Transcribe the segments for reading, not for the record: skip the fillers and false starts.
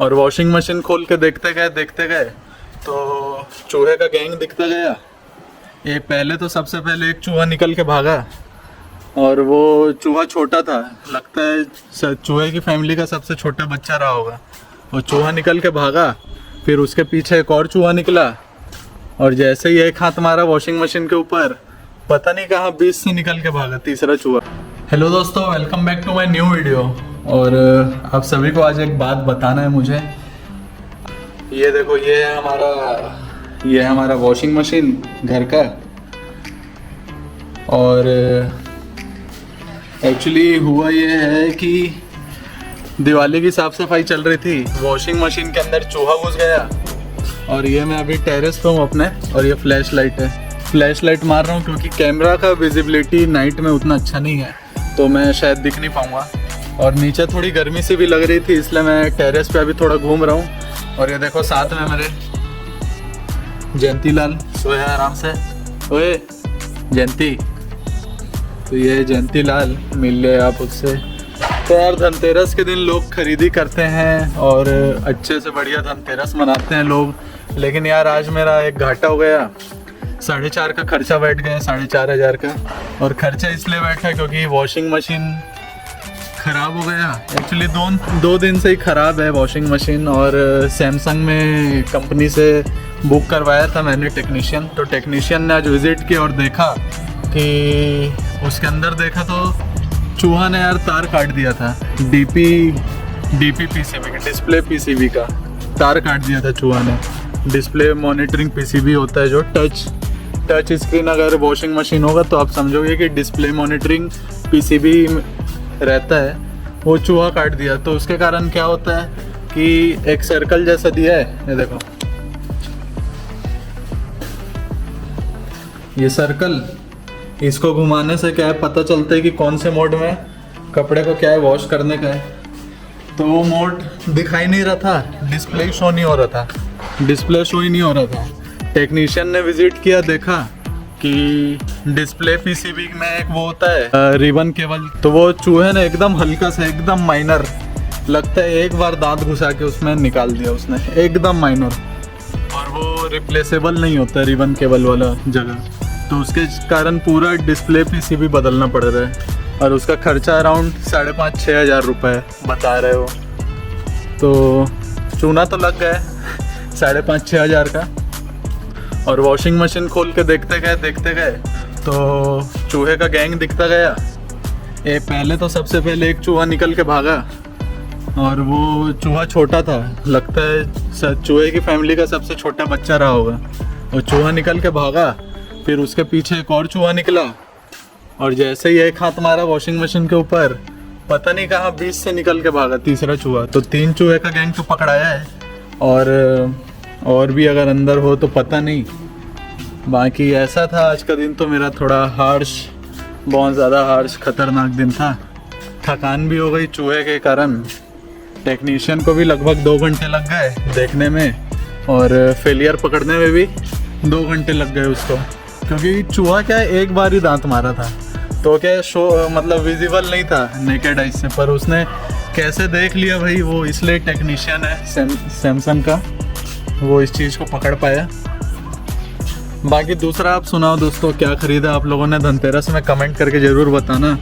और washing machine खोल के देखते गए तो चूहे का गैंग दिखता गया। ये पहले तो सबसे पहले एक चूहा निकल के भागा और वो चूहा छोटा था, लगता है चूहे की फैमिली का सबसे छोटा बच्चा रहा होगा। वो चूहा निकल के भागा, फिर उसके पीछे एक और चूहा निकला और जैसे ही एक हाथ मारा वॉशिंग मशीन के ऊपर, पता नहीं कहाँ बीच से निकल के भागा तीसरा चूहा। हेलो दोस्तों, welcome back to my new video. और आप सभी को आज एक बात बताना है मुझे। ये देखो, ये है हमारा वॉशिंग मशीन घर का। और एक्चुअली हुआ ये है कि दिवाली की साफ सफाई चल रही थी, वॉशिंग मशीन के अंदर चूहा घुस गया। और ये मैं अभी टेरेस पे हूँ अपने, और ये फ्लैश लाइट है, फ्लैश लाइट मार रहा हूँ क्योंकि कैमरा का विजिबिलिटी नाइट में उतना अच्छा नहीं है, तो मैं शायद दिख नहीं पाऊँगा। और नीचे थोड़ी गर्मी सी भी लग रही थी, इसलिए मैं टेरेस पे अभी थोड़ा घूम रहा हूँ। और ये देखो साथ में मेरे जयंती लाल सोया आराम से। ओए जयंती, तो ये जयंती लाल, मिल ले आप उससे। तो यार धनतेरस के दिन लोग खरीदी करते हैं और अच्छे से बढ़िया धनतेरस मनाते हैं लोग, लेकिन यार आज मेरा एक घाटा हो गया। 4,500 का खर्चा बैठ गया, 4,500 का। और खर्चा इसलिए बैठा क्योंकि वॉशिंग मशीन ख़राब हो गया। एक्चुअली दो दिन से ही ख़राब है वॉशिंग मशीन। और सैमसंग में कंपनी से बुक करवाया था मैंने टेक्नीशियन, तो टेक्नीशियन ने आज विज़िट किया और देखा कि उसके अंदर देखा तो चूहा ने यार तार काट दिया था। डीपी पीसीबी का, डिस्प्ले पीसीबी का तार काट दिया था चूहा ने। डिस्प्ले मॉनिटरिंग पीसीबी होता है जो टच स्क्रीन, अगर वॉशिंग मशीन होगा तो आप समझोगे कि डिस्प्ले मॉनिटरिंग पीसीबी रहता है, वो चूहा काट दिया। तो उसके कारण क्या होता है कि एक सर्कल जैसा दिया है, ये देखो ये सर्कल, इसको घुमाने से क्या है पता चलता है कि कौन से मोड में कपड़े को क्या है वॉश करने का है। तो वो मोड दिखाई नहीं रहा था, डिस्प्ले शो नहीं हो रहा था, डिस्प्ले शो ही नहीं हो रहा था। टेक्नीशियन ने विजिट किया, देखा कि डिस्प्ले पीसीबी में एक वो होता है रिबन केबल, तो वो चूहे ने एकदम हल्का सा, एकदम माइनर, लगता है एक बार दांत घुसा के उसमें निकाल दिया उसने, एकदम माइनर। और वो रिप्लेसेबल नहीं होता रिबन केबल वाला जगह, तो उसके कारण पूरा डिस्प्ले पीसीबी बदलना पड़ रहा है। और उसका खर्चा अराउंड 5,500-6 हज़ार रुपये बता रहे हो। तो चूना तो लग गया 5,500-6 हज़ार का। और वॉशिंग मशीन खोल के देखते गए तो चूहे का गैंग दिखता गया। ये पहले तो सबसे पहले एक चूहा निकल के भागा, और वो चूहा छोटा था, लगता है चूहे की फैमिली का सबसे छोटा बच्चा रहा होगा। और चूहा निकल के भागा, फिर उसके पीछे एक और चूहा निकला और जैसे ही एक हाथ मारा वॉशिंग मशीन के ऊपर, पता नहीं कहाँ बीच से निकल के भागा तीसरा चूहा। तो 3 चूहे का गैंग तो पकड़ाया है, और भी अगर अंदर हो तो पता नहीं। बाकी ऐसा था आज का दिन, तो मेरा थोड़ा हार्श, बहुत ज़्यादा हार्श खतरनाक दिन था। थकान भी हो गई चूहे के कारण। टेक्नीशियन को भी लगभग 2 घंटे लग गए देखने में, और फेलियर पकड़ने में भी 2 घंटे लग गए उसको, क्योंकि चूहा क्या है एक बार ही दांत मारा था, तो क्या शो मतलब विजिबल नहीं था नेकेड आइज से, पर उसने कैसे देख लिया भाई, वो इसलिए टेक्नीशियन है सैमसंग का, वो इस चीज़ को पकड़ पाया। बाकी दूसरा आप सुनाओ दोस्तों, क्या ख़रीदा आप लोगों ने धनतेरस में, कमेंट करके ज़रूर बताना।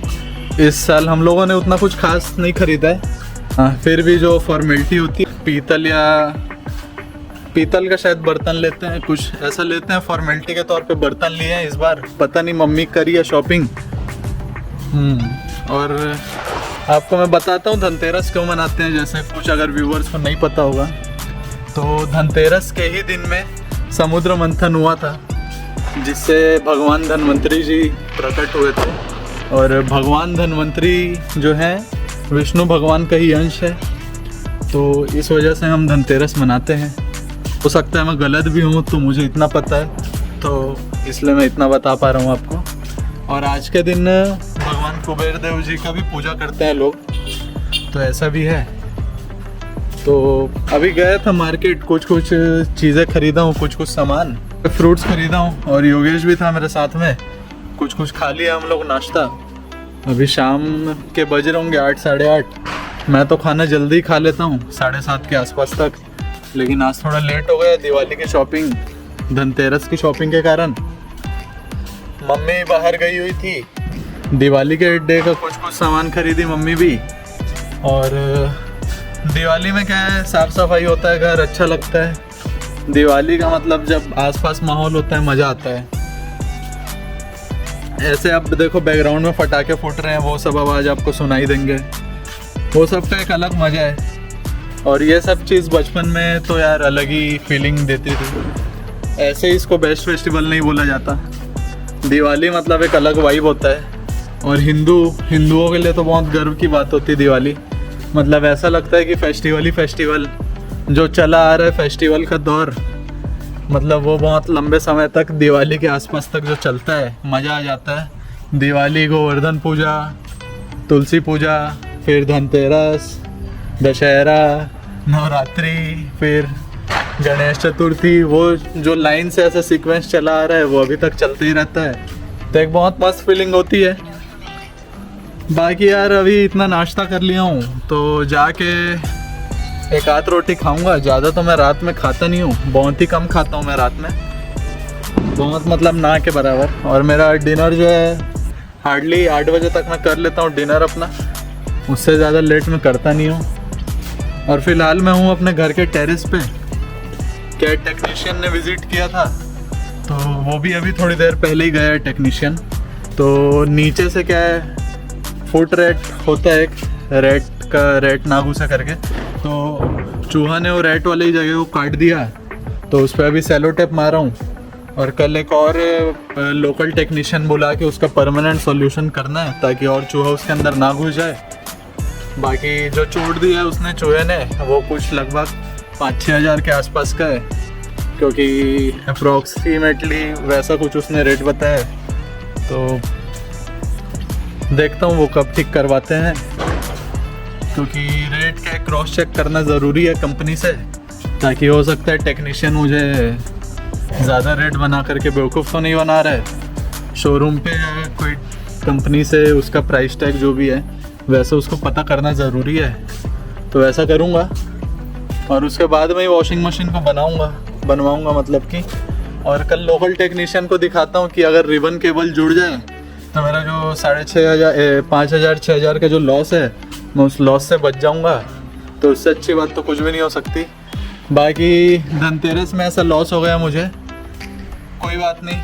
इस साल हम लोगों ने उतना कुछ खास नहीं ख़रीदा है। हाँ, फिर भी जो फॉर्मेलिटी होती है, पीतल का शायद बर्तन लेते हैं, कुछ ऐसा लेते हैं फॉर्मेलिटी के तौर पे बर्तन लिए हैं इस बार। पता नहीं मम्मी करी है शॉपिंग। और आपको मैं बताता हूँ धनतेरस क्यों मनाते हैं, जैसे कुछ अगर व्यूवर्स को नहीं पता होगा। तो धनतेरस के ही दिन में समुद्र मंथन हुआ था, जिससे भगवान धन्वंतरी जी प्रकट हुए थे। और भगवान धन्वंतरी जो हैं विष्णु भगवान का ही अंश है, तो इस वजह से हम धनतेरस मनाते हैं। हो सकता है मैं गलत भी हूँ, तो मुझे इतना पता है, तो इसलिए मैं इतना बता पा रहा हूँ आपको। और आज के दिन भगवान कुबेर देव जी का भी पूजा करते हैं लोग, तो ऐसा भी है। तो अभी गया था मार्केट, कुछ चीज़ें खरीदा हूँ, कुछ सामान, फ्रूट्स खरीदा हूँ, और योगेश भी था मेरे साथ में। कुछ खा लिया हम लोग नाश्ता। अभी शाम के बज रहे होंगे 8 साढ़े 8, मैं तो खाना जल्दी खा लेता हूँ 7:30 के आसपास तक, लेकिन आज थोड़ा लेट हो गया दिवाली की शॉपिंग, धनतेरस की शॉपिंग के कारण। मम्मी बाहर गई हुई थी, दिवाली के डे का कुछ सामान खरीदी मम्मी भी। और दिवाली में क्या है, साफ़ सफाई होता है, घर अच्छा लगता है। दिवाली का मतलब जब आसपास माहौल होता है मज़ा आता है। ऐसे अब देखो बैकग्राउंड में पटाखे फूट रहे हैं, वो सब आवाज़ आपको सुनाई देंगे, वो सब का एक अलग मज़ा है। और ये सब चीज़ बचपन में तो यार अलग ही फीलिंग देती थी। ऐसे ही इसको बेस्ट फेस्टिवल नहीं बोला जाता, दिवाली मतलब एक अलग वाइब होता है। और हिंदुओं के लिए तो बहुत गर्व की बात होती है दिवाली, मतलब ऐसा लगता है कि फेस्टिवल ही फेस्टिवल जो चला आ रहा है, फेस्टिवल का दौर, मतलब वो बहुत लंबे समय तक दिवाली के आसपास तक जो चलता है, मज़ा आ जाता है। दिवाली, गोवर्धन पूजा, तुलसी पूजा, फिर धनतेरस, दशहरा, नवरात्रि, फिर गणेश चतुर्थी, वो जो लाइन से ऐसा सीक्वेंस चला आ रहा है वो अभी तक चलते ही रहता है। तो एक बहुत मस्त फीलिंग होती है। बाकी यार अभी इतना नाश्ता कर लिया हूँ तो जाके एक आध रोटी खाऊंगा। ज़्यादा तो मैं रात में खाता नहीं हूँ, बहुत ही कम खाता हूँ मैं रात में, बहुत मतलब ना के बराबर। और मेरा डिनर जो है हार्डली 8 बजे तक मैं कर लेता हूँ डिनर अपना, उससे ज़्यादा लेट में करता नहीं हूँ। और फिलहाल मैं हूँ अपने घर के टेरेस पे, क्या टेक्नीशियन ने विज़िट किया था तो वो भी अभी थोड़ी देर पहले ही गया है टेक्नीशियन। तो नीचे से क्या है, फुट रैट होता है एक रैट नागू से करके, तो चूहा ने वो रैट वाली जगह को काट दिया, तो उस पर अभी सेलो टेप मारा हूँ। और कल एक और लोकल टेक्नीशियन बुला के उसका परमानेंट सॉल्यूशन करना है ताकि और चूहा उसके अंदर ना घुस जाए। बाकी जो चोट दिया है उसने चूहे ने, वो कुछ लगभग 5-6 हज़ार के आसपास का है, क्योंकि अप्रॉक्सीमेटली वैसा कुछ उसने रेट बताया। तो देखता हूँ वो कब ठीक करवाते हैं, क्योंकि रेट का क्रॉस चेक करना ज़रूरी है कंपनी से, ताकि हो सकता है टेक्नीशियन मुझे ज़्यादा रेट बना करके बेवकूफ़ तो नहीं बना रहा है। शोरूम पे कोई कंपनी से उसका प्राइस टैग जो भी है वैसे उसको पता करना ज़रूरी है, तो वैसा करूँगा। और उसके बाद में ही वॉशिंग मशीन को बनवाऊँगा मतलब कि। और कल लोकल टेक्नीशियन को दिखाता हूँ कि अगर रिबन केबल जुड़ जाए तो मेरा जो 5,000-6,000 का जो लॉस है मैं उस लॉस से बच जाऊँगा। तो उससे अच्छी बात तो कुछ भी नहीं हो सकती। बाकी धनतेरस में ऐसा लॉस हो गया मुझे, कोई बात नहीं,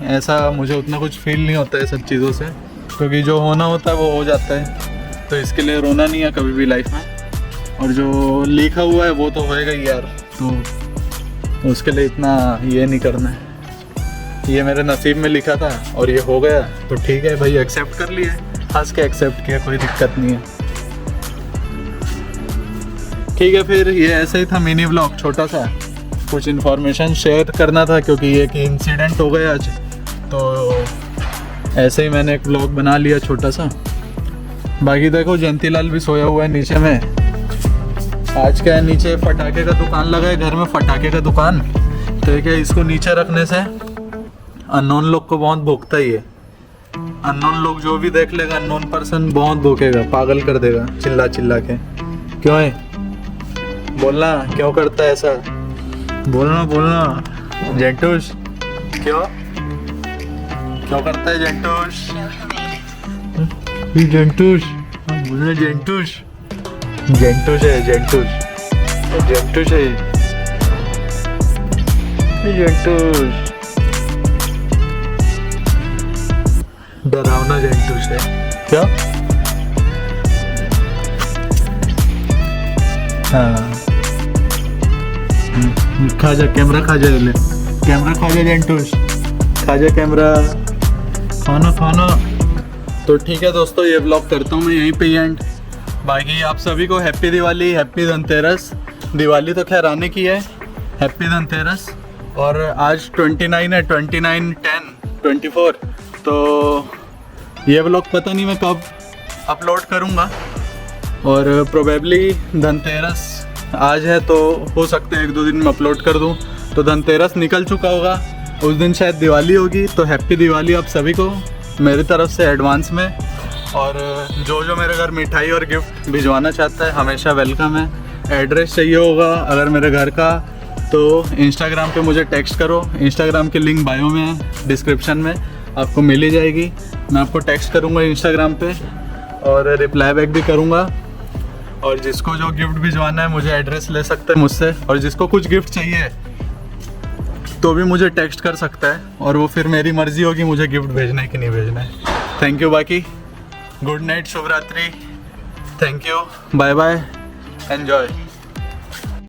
ऐसा मुझे उतना कुछ फील नहीं होता है सब चीज़ों से, क्योंकि जो होना होता है वो हो जाता है, तो इसके लिए रोना नहीं है कभी भी लाइफ में। और जो लिखा हुआ है वो तो होएगा ही यार, तो उसके लिए इतना ये नहीं करना है। ये मेरे नसीब में लिखा था और ये हो गया तो ठीक है भाई, एक्सेप्ट कर लिए, हंस के एक्सेप्ट किया, कोई दिक्कत नहीं है। ठीक है, फिर ये ऐसे ही था मिनी व्लॉग, छोटा सा कुछ इन्फॉर्मेशन शेयर करना था, क्योंकि एक इंसिडेंट हो गया आज, तो ऐसे ही मैंने एक व्लॉग बना लिया छोटा सा। बाकी देखो जयंतीलाल भी सोया हुआ है नीचे में। आज क्या है, नीचे पटाखे का दुकान लगा है, घर में पटाखे का दुकान, तो क्या इसको नीचे रखने से अननोन लोग को बहुत भोंकता ही है। अननोन लोग जो भी देख लेगा, अननोन पर्सन बहुत भोंकेगा, पागल कर देगा चिल्ला चिल्ला के। क्यों है, बोलना क्यों करता है ऐसा, बोलना जेंटूस, क्यों करता है जेंटूस, जेंटूस बोलना, जेंटूस है, जेंटूस डरावना जेंटूस है क्या। हाँ, खाजा कैमरा, खाजा जेंटूस, खाजा कैमरा, खाना। तो ठीक है दोस्तों, ये व्लॉग करता हूँ मैं यहीं पे एंड। बाकी आप सभी को हैप्पी दिवाली, हैप्पी धनतेरस। दिवाली तो खैर आने की है, हैप्पी धनतेरस। और आज 29 है, 29/10/24, तो ये व्लॉग पता नहीं मैं कब अपलोड करूँगा। और प्रोबेबली धनतेरस आज है तो हो सकता है 1-2 दिन में अपलोड कर दूँ, तो धनतेरस निकल चुका होगा, उस दिन शायद दिवाली होगी। तो हैप्पी दिवाली आप सभी को मेरी तरफ से एडवांस में। और जो जो मेरे घर मिठाई और गिफ्ट भिजवाना चाहता है हमेशा वेलकम है। एड्रेस चाहिए होगा अगर मेरे घर का तो इंस्टाग्राम पे मुझे टेक्स्ट करो। इंस्टाग्राम की लिंक बायो में है, डिस्क्रिप्शन में आपको मिल ही जाएगी। मैं आपको टेक्स्ट करूँगा इंस्टाग्राम पे और रिप्लाई बैक भी करूँगा। और जिसको जो गिफ्ट भिजवाना है मुझे एड्रेस ले सकते हैं मुझसे, और जिसको कुछ गिफ्ट चाहिए तो भी मुझे टेक्स्ट कर सकता है, और वो फिर मेरी मर्ज़ी होगी मुझे गिफ्ट भेजना है कि नहीं भेजना है। थैंक यू, बाकी गुड नाइट, शुभ रात्रि, thank you, bye bye, enjoy.